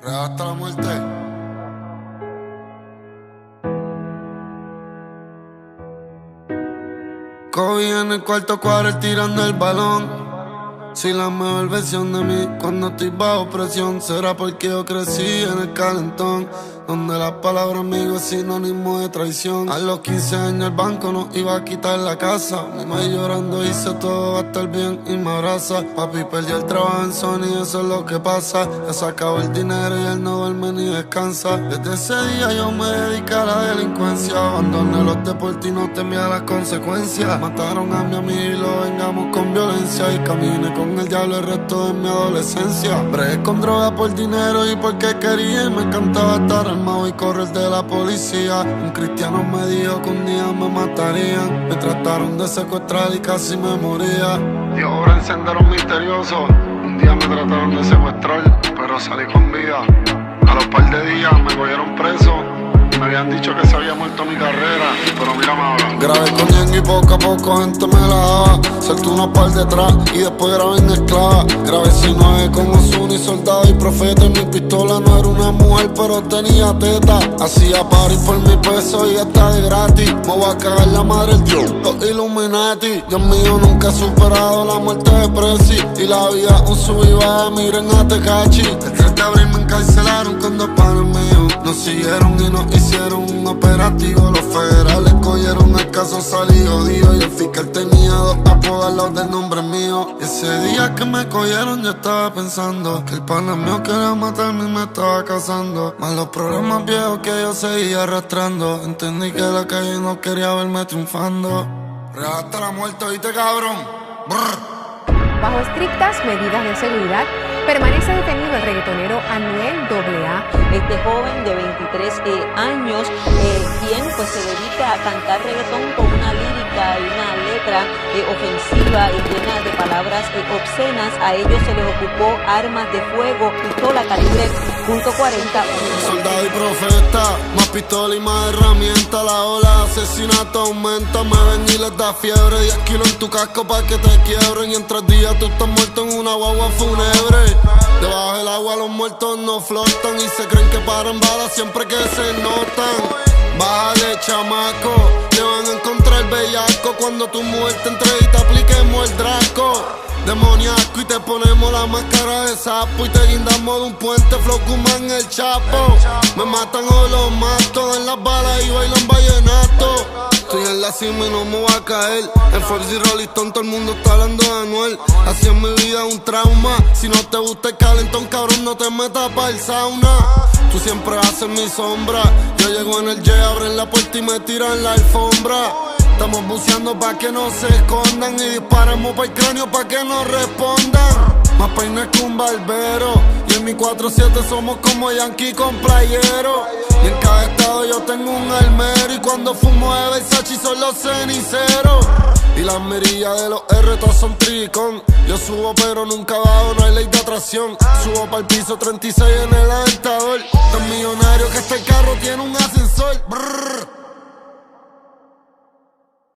Real hasta la muerte. Kobe en el cuarto cuadro tirando el balón. Si la mejor versión de mí cuando estoy bajo presión, será porque yo crecí en el calentón, donde la palabra amigo es sinónimo de traición. A los 15 años el banco nos iba a quitar la casa. Mi madre llorando dice todo va a estar bien y me abraza. Papi perdió el trabajo en Sony, eso es lo que pasa. Ya se acabó el dinero y él no duerme ni descansa. Desde ese día yo me dediqué a la delincuencia. Abandoné los deportes y no temía las consecuencias. Mataron a mi amigo y lo vengamos con violencia. Y caminé con el diablo el resto de mi adolescencia. Bregué con droga por dinero y porque quería. Y me encantaba estar armado y correr de la policía. Un cristiano me dijo que un día me matarían. Me trataron de secuestrar y casi me moría. Dios obra en senderos misteriosos. Un día me trataron de secuestrar, pero salí con vida. A los par de días me cogieron preso. Me habían dicho que se había muerto mi carrera, pero mírame ahora. Grabé con Yang y poco a poco gente me la daba. Salté una par detrás y después grabé en esclava. Grabé 19 con Ozuna y soldado y profeta. Mi pistola no era una mujer, pero tenía teta. Hacía party por mi peso y hasta de gratis. Me voy a cagar la madre el Dios, los Illuminati. Dios mío, nunca he superado la muerte de Prezi. Y la vida un sub y baja, miren a Tecachi. El 3 de abril me encarcelaron con dos panes míos. Nos siguieron y nos hicieron un operativo. Los federales cogieron el caso, salí jodido. Y el fiscal tenía dos apodos al lado del nombre mío. Y ese día que me cogieron yo estaba pensando que el pana mío quería matarme y me estaba casando. Más los problemas viejos que yo seguía arrastrando. Entendí que la calle no quería verme triunfando. Real hasta la muerte, ¿oíste, cabrón? Brr. Bajo estrictas medidas de seguridad, permanece detenido el reggaetonero Anuel AA. Este joven de 23 años, quien pues se dedica a cantar reggaetón con una lírica y una letra ofensiva y llena de palabras obscenas. A ellos se les ocupó armas de fuego, pistola calibre .40. Soldado y profeta, más pistola y más herramienta. La ola de asesinato aumenta, me ven y les da fiebre. 10 kilos en tu casco pa' que te quiebren. Y en 3 días tú estás muerto en una guagua fúnebre. Debajo del agua los muertos no flotan y se creen que paran balas siempre que se notan. Bájale, chamaco, te van a encontrar bellaco cuando tu mujer te entregue y te apliquemos el Draco. Demoníaco y te ponemos la máscara de sapo y te guindamos de un puente, Flow Kuman el Chapo. Me matan o los mato, en las balas y bailan vallenato. Estoy en la cima y no me voy a caer. En Forbes y Rolling Stone todo el mundo está hablando de Anuel. Así en mi vida un trauma. Si no te gusta el calentón, cabrón, no te metas pa' el sauna. Tú siempre haces mi sombra. Yo llego en el jet, abren la puerta y me tiran la alfombra. Estamos buceando pa' que no se escondan y disparamos pa' el cráneo pa' que no respondan. Más peines que un barbero y en mi 4-7 somos como Yankee con playero. Y en cada estado yo tengo un almero y cuando fumo de Versace son los ceniceros. Y las mirillas de los R todos son tricón. Yo subo pero nunca bajo, no hay ley de atracción. Subo pa'l piso 36 en el aventador. Tan millonario que este carro tiene un ascensor. Brrr.